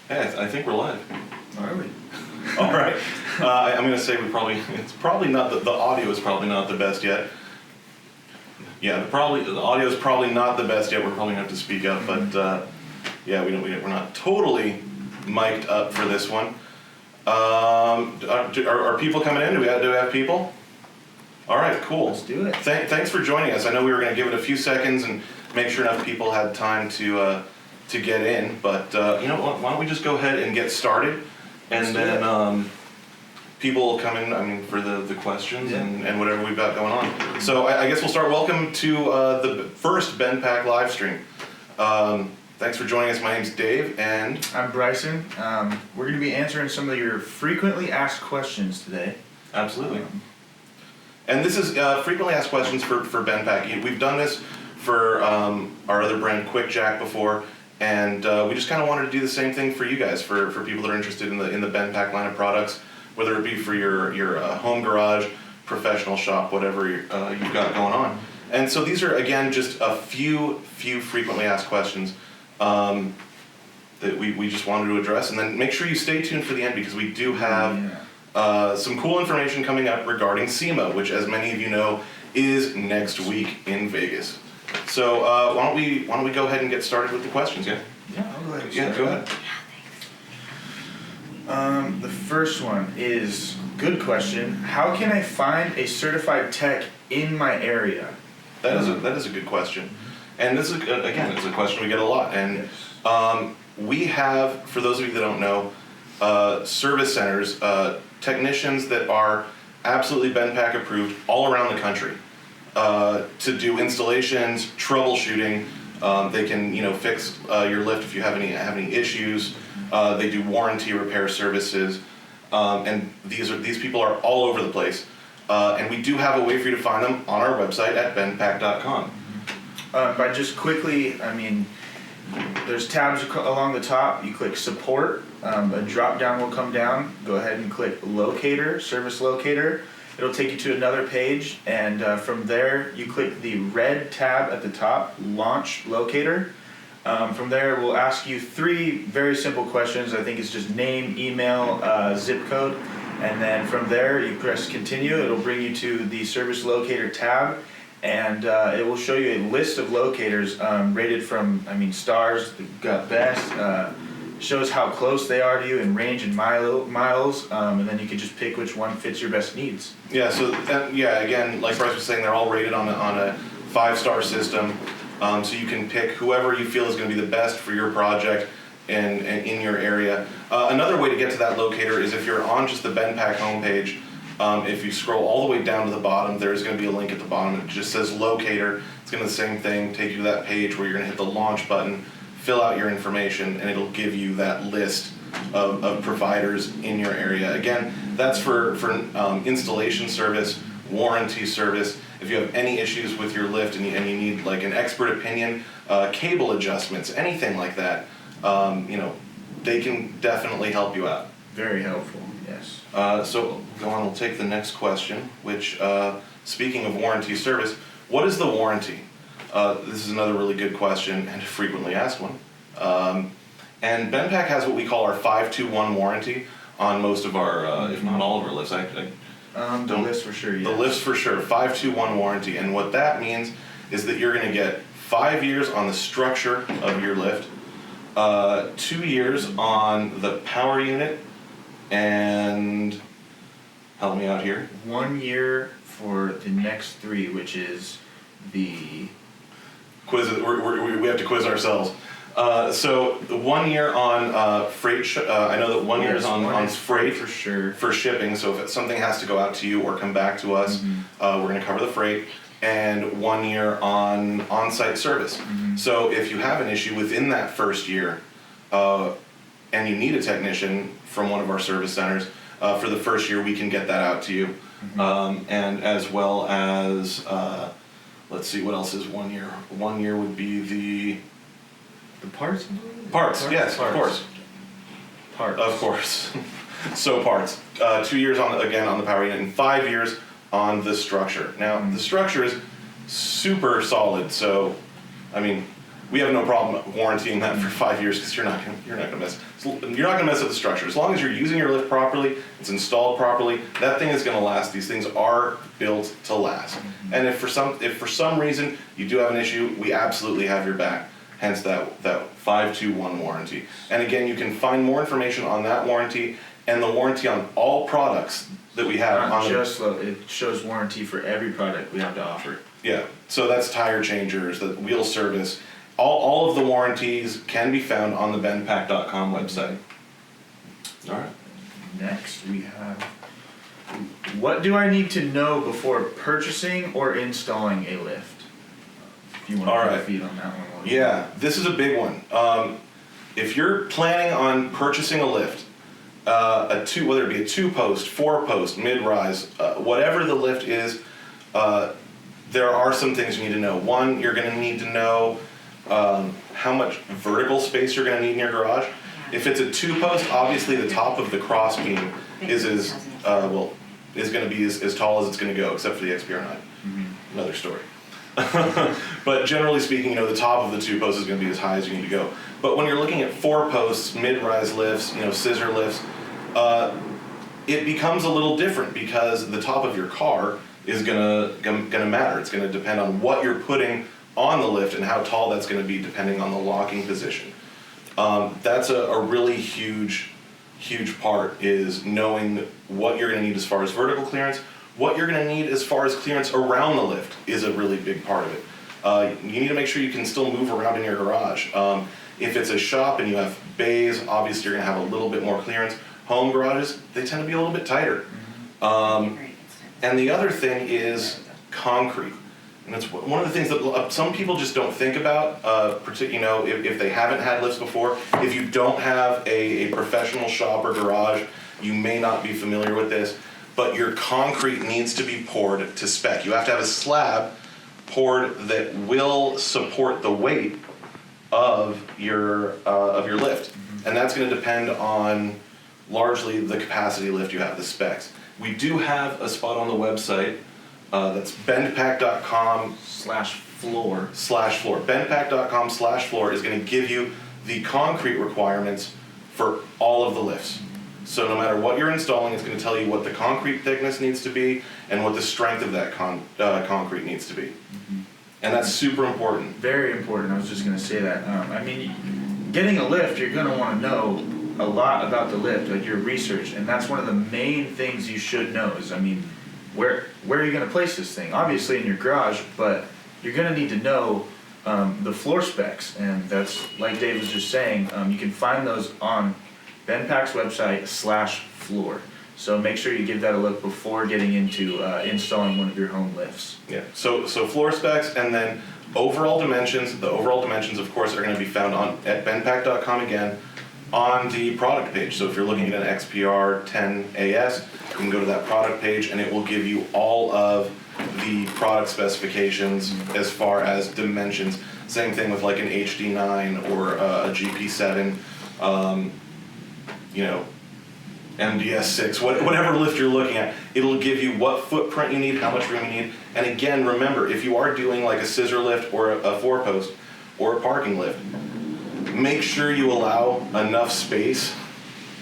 Hey, I think we're live. Are we? All right. I'm going to say it's probably not, the audio is probably not the best yet. Yeah, the audio is probably not the best yet. We're probably going to have to speak up, but yeah, we're not totally mic'd up for this one. Are people coming in? Do we have people? All right, cool. Let's do it. Thanks for joining us. I know we were going to give it a few seconds and make sure enough people had time to get in, but you know what? Why don't we just go ahead and get started, and then people will come in. I mean, for the questions and whatever we've got going on. So I guess we'll start. Welcome to the first BendPak live stream. Thanks for joining us. My name's Dave, and I'm Bryson. We're going to be answering some of your frequently asked questions today. Absolutely. And this is frequently asked questions for BendPak. We've done this for our other brand, QuickJack, before, and we just kind of wanted to do the same thing for you guys, for people that are interested in the BendPak line of products, whether it be for your home garage, professional shop, whatever you've got going on. And so these are, again, just a few frequently asked questions that we just wanted to address. And then make sure you stay tuned for the end, because we do have some cool information coming up regarding Sema, which, as many of you know, is next week in Vegas. So why don't we go ahead and get started with the questions? Yeah. Yeah, I'll go ahead. Yeah, go ahead. The first one is good question. How can I find a certified tech in my area? That is a good question, and this is again, it's a question we get a lot. And we have, for those of you that don't know, service centers, technicians that are absolutely BendPak approved all around the country to do installations, troubleshooting. They can fix your lift if you have any issues. They do warranty repair services, and these people are all over the place. And we do have a way for you to find them on our website at BendPak.com. By just quickly, I mean, there's tabs along the top. You click support, a drop down will come down. Go ahead and click locator, service locator. It'll take you to another page, and from there you click the red tab at the top, launch locator. From there we'll ask you 3 very simple questions. I think it's just name, email, zip code, and then from there you press continue. It'll bring you to the service locator tab, and it will show you a list of locators rated from, stars, got best, shows how close they are to you in range and miles, and then you can just pick which one fits your best needs. Yeah, so again, like Bryce was saying, they're all rated on a 5-star system, so you can pick whoever you feel is going to be the best for your project and in your area. Another way to get to that locator is if you're on just the BendPak homepage. If you scroll all the way down to the bottom, there's going to be a link at the bottom. It just says locator. It's going to do the same thing, take you to that page where you're going to hit the launch button, fill out your information, and it'll give you that list of providers in your area. Again, that's for installation service, warranty service. If you have any issues with your lift and you need like an expert opinion, cable adjustments, anything like that, they can definitely help you out. Very helpful, yes. So go on, we'll take the next question, which, speaking of warranty service, what is the warranty? This is another really good question and a frequently asked one. And BendPak has what we call our 5-2-1 warranty on most of our, if not all of our lifts. The lifts for sure, yes. The lifts for sure, 5-2-1 warranty. And what that means is that you're going to get 5 years on the structure of your lift, 2 years on the power unit, and help me out here. 1 year for the next 3, which is the quiz. We have to quiz ourselves. So 1 year on freight. I know that 1 year is on freight for sure, for shipping. So if something has to go out to you or come back to us, we're going to cover the freight. And 1 year on on-site service. So if you have an issue within that first year, and you need a technician from one of our service centers, for the first year we can get that out to you. And as well as, let's see, what else is 1 year? 1 year would be the parts? Parts, yes, of course. Parts. Of course. So parts. 2 years on the power unit, and 5 years on the structure. Now, the structure is super solid, so, we have no problem warrantying that for 5 years, because you're not gonna miss. you're not gonna mess up the structure. As long as you're using your lift properly, it's installed properly, that thing is gonna last. These things are built to last. And if for some reason you do have an issue, we absolutely have your back. Hence that 5-2-1 warranty. And again, you can find more information on that warranty and the warranty on all products that we have. Not just it shows warranty for every product we have to offer. Yeah, so that's tire changers, the wheel service. All of the warranties can be found on the BendPak.com website. All right. Next, we have, what do I need to know before purchasing or installing a lift? If you want to put a feed on that one. Yeah, this is a big one. If you're planning on purchasing a lift, whether it be a 2-post, 4-post, mid-rise, whatever the lift is, there are some things you need to know. One, you're going to need to know how much vertical space you're going to need in your garage. If it's a 2-post, obviously the top of the cross beam is going to be as tall as it's going to go, except for the XPR9. Another story. But generally speaking, the top of the 2-post is going to be as high as you need to go. But when you're looking at 4-posts, mid-rise lifts, scissor lifts, it becomes a little different because the top of your car is gonna matter. It's gonna depend on what you're putting on the lift and how tall that's gonna be depending on the locking position. That's a really huge part, is knowing what you're gonna need as far as vertical clearance. What you're gonna need as far as clearance around the lift is a really big part of it. You need to make sure you can still move around in your garage. If it's a shop and you have bays, obviously you're gonna have a little bit more clearance. Home garages, they tend to be a little bit tighter. And the other thing is concrete. And it's one of the things that some people just don't think about, if they haven't had lifts before. If you don't have a professional shop or garage, you may not be familiar with this, but your concrete needs to be poured to spec. You have to have a slab poured that will support the weight of your lift. And that's going to depend on largely the capacity lift you have, the specs. We do have a spot on the website that's BendPak.com/floor. BendPak.com/floor is going to give you the concrete requirements for all of the lifts. So no matter what you're installing, it's going to tell you what the concrete thickness needs to be and what the strength of that concrete needs to be. And that's super important. Very important. I was just going to say that. Getting a lift, you're going to want to know a lot about the lift, like your research, and that's one of the main things you should know is, where are you going to place this thing? Obviously in your garage, but you're going to need to know the floor specs, and that's, like Dave was just saying, you can find those on BendPak's website /floor. So make sure you give that a look before getting into installing one of your home lifts. Yeah, so floor specs, and then overall dimensions. The overall dimensions, of course, are going to be found at BendPak.com again, on the product page. So if you're looking at an XPR 10AS, you can go to that product page and it will give you all of the product specifications as far as dimensions. Same thing with like an HD9 or a GP7, MDS6, whatever lift you're looking at, it'll give you what footprint you need, how much room you need. And again, remember, if you are doing like a scissor lift or a 4-post or a parking lift, make sure you allow enough space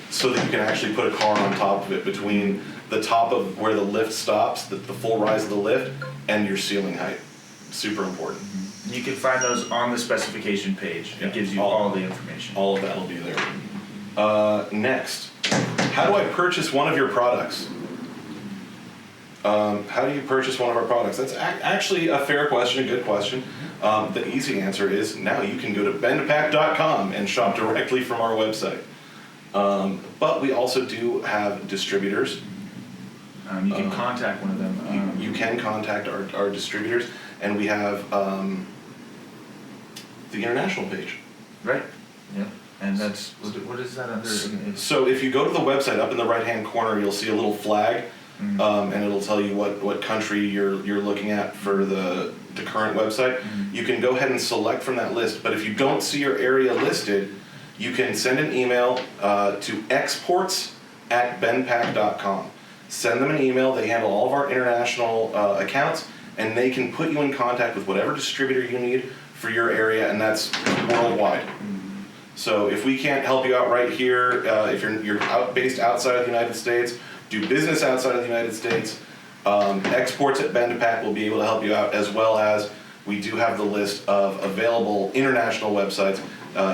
so that you can actually put a car on top of it between the top of where the lift stops, the full rise of the lift, and your ceiling height. Super important. You can find those on the specification page. It gives you all the information. All of that will be there. Next, how do I purchase one of your products? How do you purchase one of our products? That's actually a fair question, a good question. The easy answer is now you can go to BendPak.com and shop directly from our website. But we also do have distributors. You can contact one of them. You can contact our distributors, and we have the international page. Right. Yeah. And that's, what is that under? So if you go to the website, up in the right-hand corner, you'll see a little flag, and it'll tell you what country you're looking at for the current website. You can go ahead and select from that list, but if you don't see your area listed, you can send an email to exports@BendPak.com. Send them an email. They handle all of our international accounts, and they can put you in contact with whatever distributor you need for your area, and that's worldwide. So if we can't help you out right here, if you're based outside of the United States, do business outside of the United States, exports at BendPak will be able to help you out, as well as we do have the list of available international websites.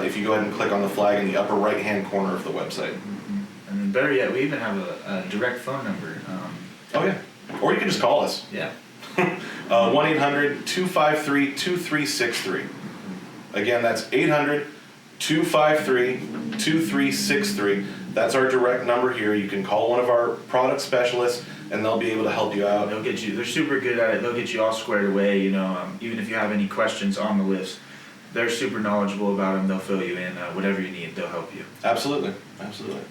If you go ahead and click on the flag in the upper right-hand corner of the website. Mm-hmm. And better yet, we even have a direct phone number. Oh yeah, or you can just call us. Yeah. 1-800-253-2363. Again, that's 800-253-2363. That's our direct number here. You can call one of our product specialists, and they'll be able to help you out. They'll get you. They're super good at it. They'll get you all squared away. You know, even if you have any questions on the list, they're super knowledgeable about them. They'll fill you in. Whatever you need, they'll help you. Absolutely, absolutely.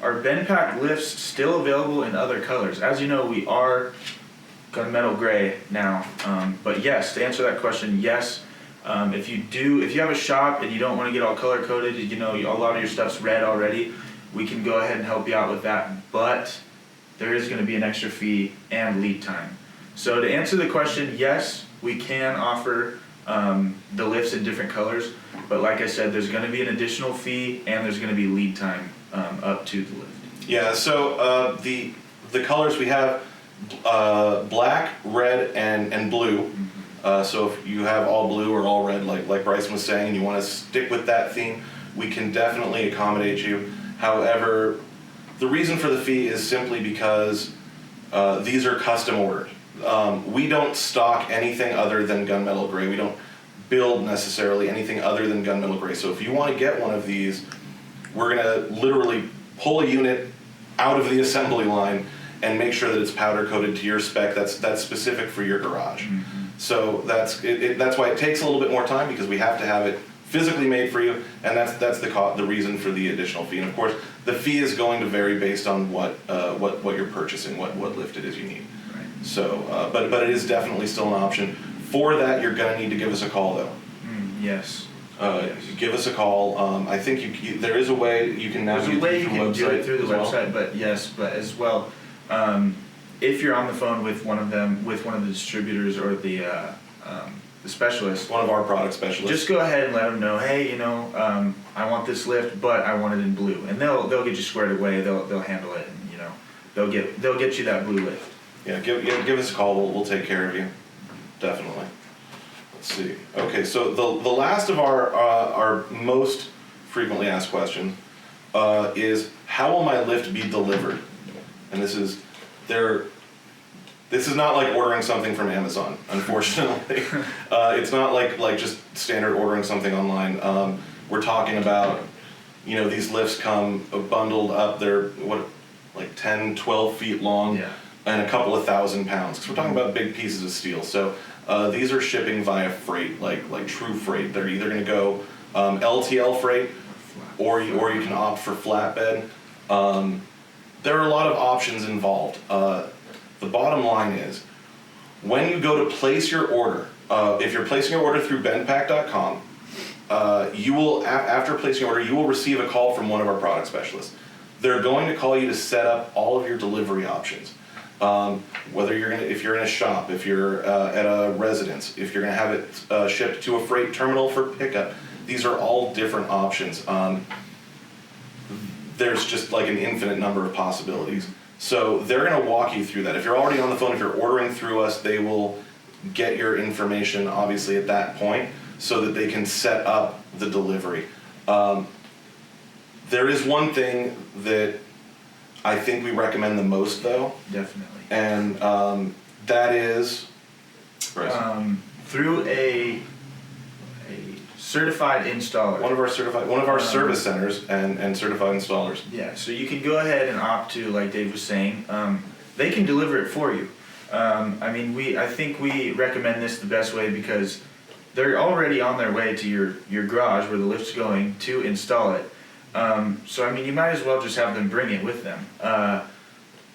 Are BendPak lifts still available in other colors? As you know, we are gunmetal gray now. But yes, to answer that question, yes. If you have a shop and you don't want to get all color coded, you know, a lot of your stuff's red already, we can go ahead and help you out with that. But there is going to be an extra fee and lead time. So to answer the question, yes, we can offer the lifts in different colors. But like I said, there's going to be an additional fee and there's going to be lead time up to the lift. Yeah. So the colors we have black, red, and blue. So if you have all blue or all red, like Bryson was saying, and you want to stick with that theme, we can definitely accommodate you. However, the reason for the fee is simply because these are custom ordered. We don't stock anything other than gunmetal gray. We don't build necessarily anything other than gunmetal gray. So if you want to get one of these, we're going to literally pull a unit out of the assembly line and make sure that it's powder coated to your spec that's specific for your garage. Mm-hmm. So that's why it takes a little bit more time, because we have to have it physically made for you, and that's the reason for the additional fee. And of course, the fee is going to vary based on what you're purchasing, what lift it is you need. Right. So, but it is definitely still an option. For that, you're gonna need to give us a call though. Yes. Yes. Give us a call. I think there is a way you can navigate do it through the website, but yes, but as well. If you're on the phone with one of the distributors or the specialist, one of our product specialists, just go ahead and let them know, hey, you know, I want this lift, but I want it in blue, and they'll get you squared away. They'll handle it, and you know, they'll get you that blue lift. Yeah, give us a call. We'll take care of you, definitely. Let's see. Okay, so the last of our most frequently asked questions is, how will my lift be delivered? And this is not like ordering something from Amazon, unfortunately. It's not like just standard ordering something online. We're talking about, you know, these lifts come bundled up. They're like 10, 12 feet long, yeah, and a couple of 1,000 pounds. Because we're talking about big pieces of steel. So these are shipping via freight, like true freight. They're either going to go LTL freight, or you can opt for flatbed. There are a lot of options involved. The bottom line is, when you go to place your order, if you're placing your order through BendPak.com, you will, after placing your order, you will receive a call from one of our product specialists. They're going to call you to set up all of your delivery options. Whether if you're in a shop, if you're at a residence, if you're going to have it shipped to a freight terminal for pickup, these are all different options. There's just like an infinite number of possibilities. So they're going to walk you through that. If you're already on the phone, if you're ordering through us, they will get your information obviously at that point so that they can set up the delivery. There is one thing that I think we recommend the most though. Definitely. And that is through a certified installer. One of our service centers and certified installers. Yeah, so you can go ahead and opt to, like Dave was saying, they can deliver it for you. I think we recommend this the best way because they're already on their way to your garage where the lift's going to install it. So you might as well just have them bring it with them.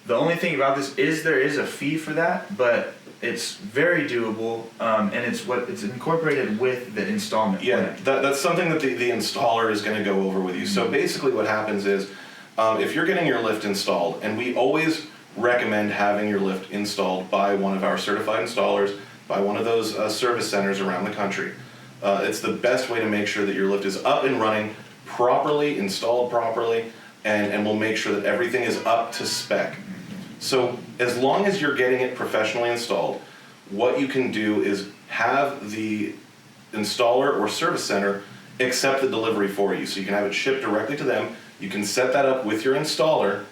The only thing about this is there is a fee for that, but it's very doable, and it's incorporated with the installment plan. That's something that the installer is going to go over with you. So basically what happens is, if you're getting your lift installed, and we always recommend having your lift installed by one of our certified installers, by one of those service centers around the country. It's the best way to make sure that your lift is up and running properly, installed properly, and we'll make sure that everything is up to spec. So as long as you're getting it professionally installed, what you can do is have the installer or service center accept the delivery for you. So you can have it shipped directly to them. You can set that up with your installer,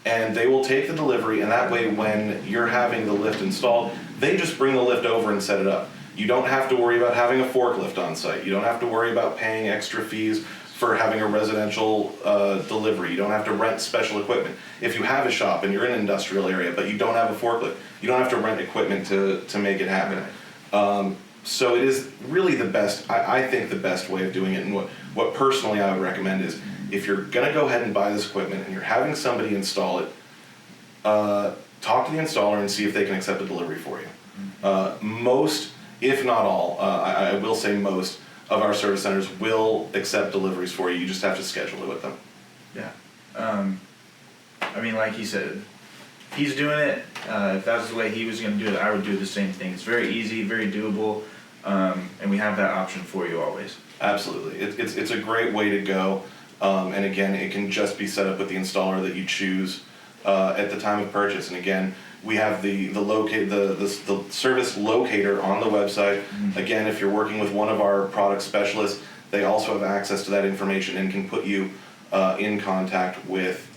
and they will take the delivery, and that way when you're having the lift installed, they just bring the lift over and set it up. You don't have to worry about having a forklift on site. You don't have to worry about paying extra fees for having a residential delivery. You don't have to rent special equipment. If you have a shop and you're in an industrial area but you don't have a forklift, you don't have to rent equipment to make it happen. So it is really the best, I think the best way of doing it, and what personally I would recommend is, if you're gonna go ahead and buy this equipment and you're having somebody install it, talk to the installer and see if they can accept a delivery for you. Most, if not all, I will say most of our service centers will accept deliveries for you. You just have to schedule it with them. Yeah. I mean, like he said, if he's doing it, if that was the way he was going to do it, I would do the same thing. It's very easy, very doable, and we have that option for you always. Absolutely. It's a great way to go. And again, it can just be set up with the installer that you choose at the time of purchase. And again, we have the service locator on the website. Again, if you're working with one of our product specialists, they also have access to that information and can put you in contact with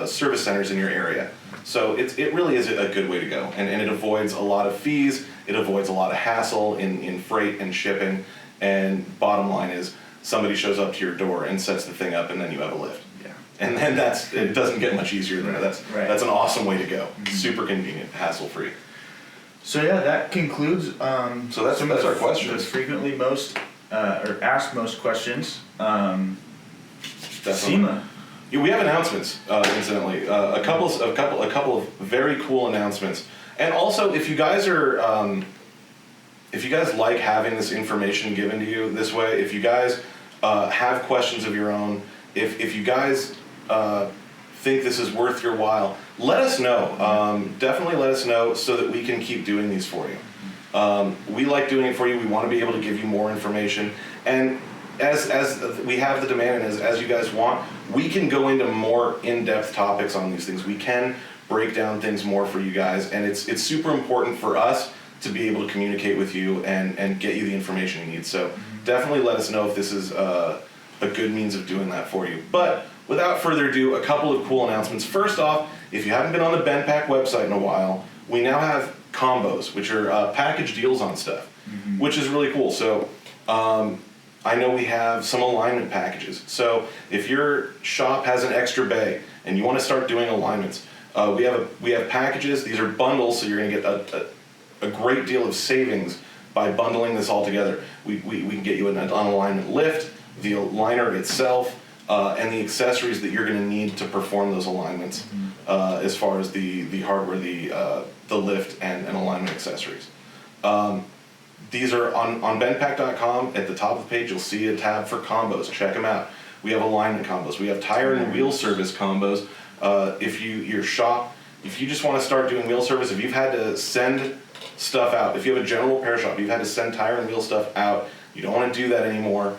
service centers in your area. So it really is a good way to go, and it avoids a lot of fees. It avoids a lot of hassle in freight and shipping. And bottom line is, somebody shows up to your door and sets the thing up, and then you have a lift. Yeah. And then it doesn't get much easier than that. That's an awesome way to go. Super convenient, hassle-free. So yeah, that concludes. So that's our questions. The frequently most or asked most questions. Sema. Yeah, we have announcements. Incidentally, a couple of very cool announcements. And also, if you guys like having this information given to you this way, if you guys have questions of your own, if you guys think this is worth your while, let us know. Definitely let us know so that we can keep doing these for you. We like doing it for you. We want to be able to give you more information. And as we have the demand, and as you guys want, we can go into more in-depth topics on these things. We can break down things more for you guys, and it's super important for us to be able to communicate with you and get you the information you need. So definitely let us know if this is a good means of doing that for you. But without further ado, a couple of cool announcements. First off, if you haven't been on the BendPak website in a while, we now have combos, which are package deals on stuff, which is really cool. So I know we have some alignment packages. So if your shop has an extra bay and you want to start doing alignments, we have packages. These are bundles, so you're going to get a great deal of savings by bundling this all together. We can get you an alignment lift, the aligner itself, and the accessories that you're going to need to perform those alignments, as far as the hardware, the lift, and alignment accessories. These are on BendPak.com. At the top of the page, you'll see a tab for combos. Check them out. We have alignment combos. We have tire and wheel service combos. If you just want to start doing wheel service, if you've had to send stuff out, if you have a general repair shop, you've had to send tire and wheel stuff out, you don't want to do that anymore,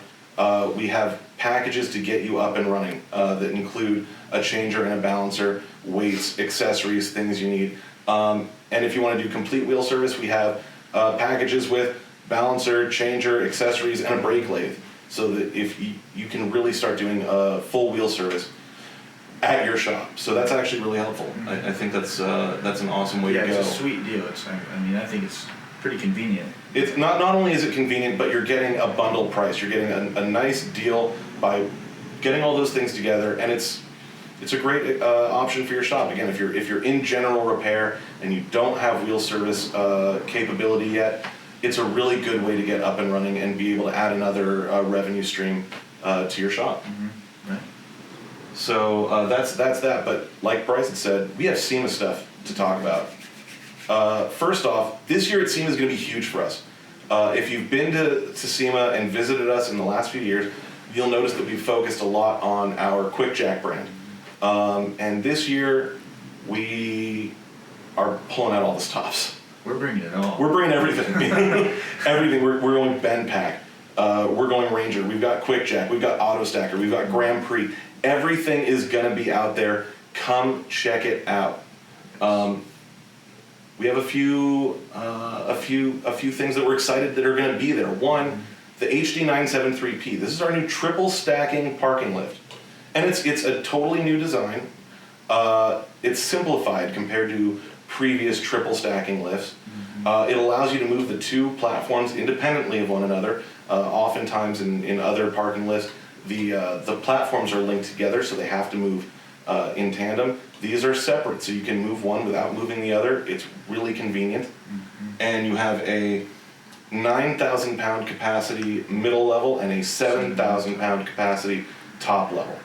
we have packages to get you up and running that include a changer and a balancer, weights, accessories, things you need. And if you want to do complete wheel service, we have packages with balancer, changer, accessories, and a brake lathe, so that if you can really start doing a full wheel service at your shop. So that's actually really helpful. I think that's an awesome way to go. Yeah, it's a sweet deal. I think it's pretty convenient. It's not only is it convenient, but you're getting a bundle price. You're getting a nice deal by getting all those things together, and it's a great option for your shop. Again, if you're in general repair and you don't have wheel service capability yet, it's a really good way to get up and running and be able to add another revenue stream to your shop. Right. So that's that. But like Bryson said, we have Sema stuff to talk about. First off, this year at Sema is going to be huge for us. If you've been to Sema and visited us in the last few years, you'll notice that we've focused a lot on our Quick Jack brand. And this year, we are pulling out all the stops. We're bringing it all. We're bringing everything. Everything. We're going BendPak. we're going Ranger, we've got Quick Jack, we've got Auto Stacker, we've got Grand Prix. Everything is gonna be out there. Come check it out. We have a few things that we're excited that are gonna be there. One, the HD973P. This is our new triple stacking parking lift. And it's a totally new design. It's simplified compared to previous triple stacking lifts. It allows you to move the two platforms independently of one another. Oftentimes in other parking lifts, the platforms are linked together, so they have to move in tandem. These are separate, so you can move one without moving the other. It's really convenient. And you have a 9,000 pound capacity middle level and a 7,000 pound capacity top level.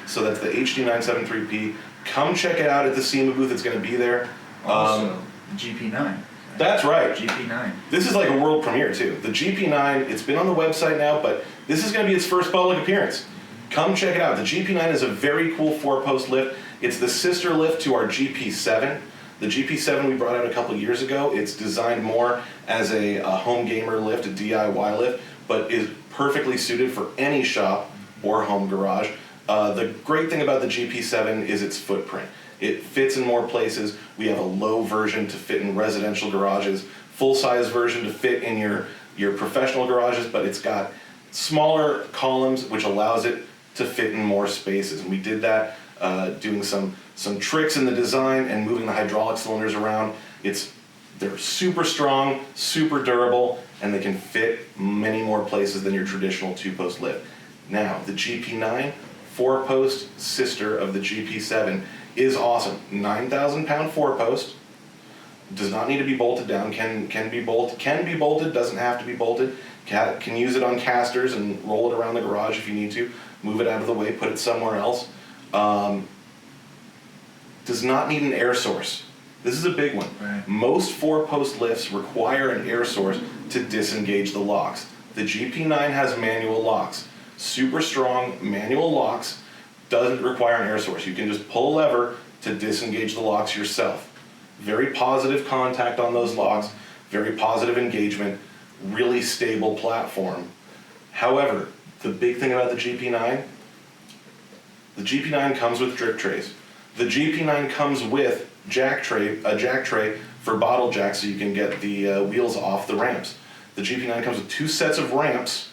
So that's the HD973P. Come check it out at the SEMA booth. It's going to be there. Also, GP9. That's right. GP9. This is like a world premiere too. The GP9, it's been on the website now, but this is going to be its first public appearance. Come check it out. The GP9 is a very cool 4-post lift. It's the sister lift to our GP7. The GP7 we brought out a couple years ago. It's designed more as a home gamer lift, a DIY lift, but is perfectly suited for any shop or home garage. The great thing about the GP7 is its footprint. It fits in more places. We have a low version to fit in residential garages, full-size version to fit in your professional garages, but it's got smaller columns, which allows it to fit in more spaces. And we did that doing some tricks in the design and moving the hydraulic cylinders around. They're super strong, super durable, and they can fit many more places than your traditional 2-post lift. Now, the GP9, 4-post sister of the GP7, is awesome. 9,000 pound 4-post, does not need to be bolted down, can be bolted, doesn't have to be bolted, can use it on casters and roll it around the garage if you need to, move it out of the way, put it somewhere else. Does not need an air source. This is a big one. Right. Most 4-post lifts require an air source to disengage the locks. The GP9 has manual locks. Super strong manual locks, doesn't require an air source. You can just pull a lever to disengage the locks yourself. Very positive contact on those locks, very positive engagement, really stable platform. However, the big thing about the GP9 comes with drip trays. The GP9 comes with a jack tray for bottle jacks so you can get the wheels off the ramps. The GP9 comes with 2 sets of ramps,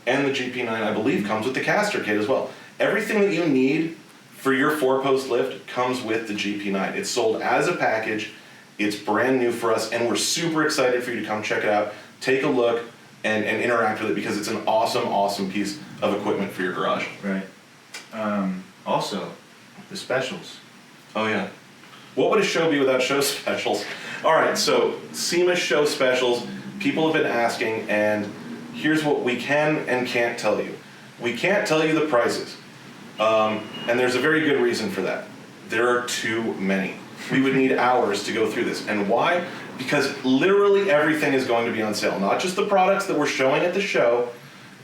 and the GP9, I believe, comes with the caster kit as well. Everything that you need for your 4-post lift comes with the GP9. It's sold as a package. It's brand new for us, and we're super excited for you to come check it out, take a look, and interact with it because it's an awesome, awesome piece of equipment for your garage. Right. Also, the specials. Oh yeah. What would a show be without show specials? All right, so SEMA show specials, people have been asking, and here's what we can and can't tell you. We can't tell you the prices, and there's a very good reason for that. There are too many. We would need hours to go through this. And why? Because literally everything is going to be on sale. Not just the products that we're showing at the show,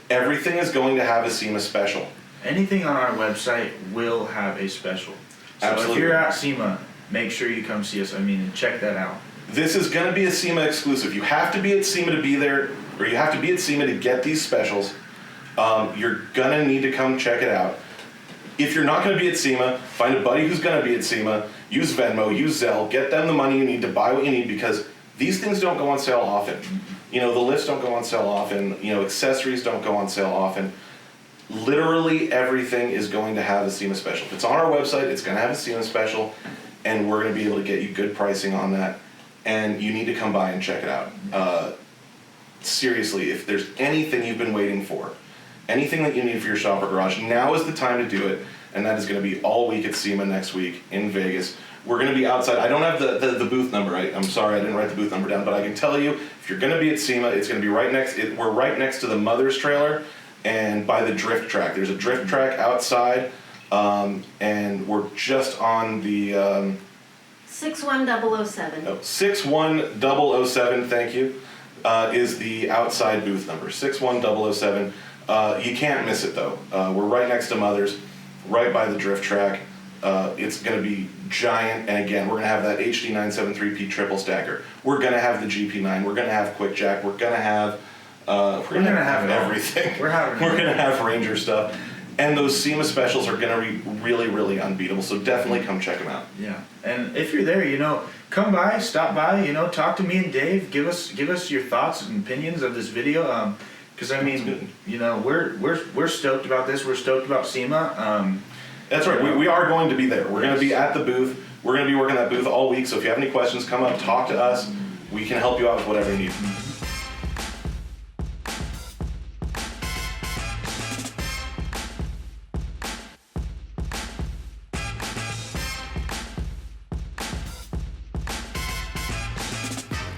everything is going to have a SEMA special. Anything on our website will have a special. So Absolutely. if you're at SEMA, make sure you come see us. And check that out. This is going to be a SEMA exclusive. You have to be at SEMA to be there, or you have to be at SEMA to get these specials. You're going to need to come check it out. If you're not going to be at SEMA, find a buddy who's going to be at SEMA, use Venmo, use Zelle, get them the money you need to buy what you need, because these things don't go on sale often. The lifts don't go on sale often, accessories don't go on sale often. Literally everything is going to have a SEMA special. If it's on our website, it's going to have a SEMA special, and we're going to be able to get you good pricing on that, and you need to come by and check it out. Seriously, if there's anything you've been waiting for, anything that you need for your shop or garage, now is the time to do it, and that is going to be all week at SEMA next week in Vegas. We're going to be outside. I don't have the booth number. I'm sorry, I didn't write the booth number down, but I can tell you, if you're going to be at SEMA, it's going to be we're right next to the Mother's trailer and by the drift track. There's a drift track outside, and we're just on the 61007. 61007, thank you, is the outside booth number, 61007. You can't miss it though. We're right next to Mother's, right by the drift track. It's going to be giant, and again, we're going to have that HD973P triple stacker. We're going to have the GP9. We're going to have Quick Jack. We're going to have We're gonna have everything. We're gonna have Ranger stuff. And those SEMA specials are gonna be really, really unbeatable. So definitely come check them out. Yeah. And if you're there, come by, stop by, talk to me and Dave. Give us your thoughts and opinions of this video. Because we're stoked about this. We're stoked about SEMA. That's right. We are going to be there. We're going to be at the booth. We're going to be working that booth all week. So if you have any questions, come up, talk to us. We can help you out with whatever you need.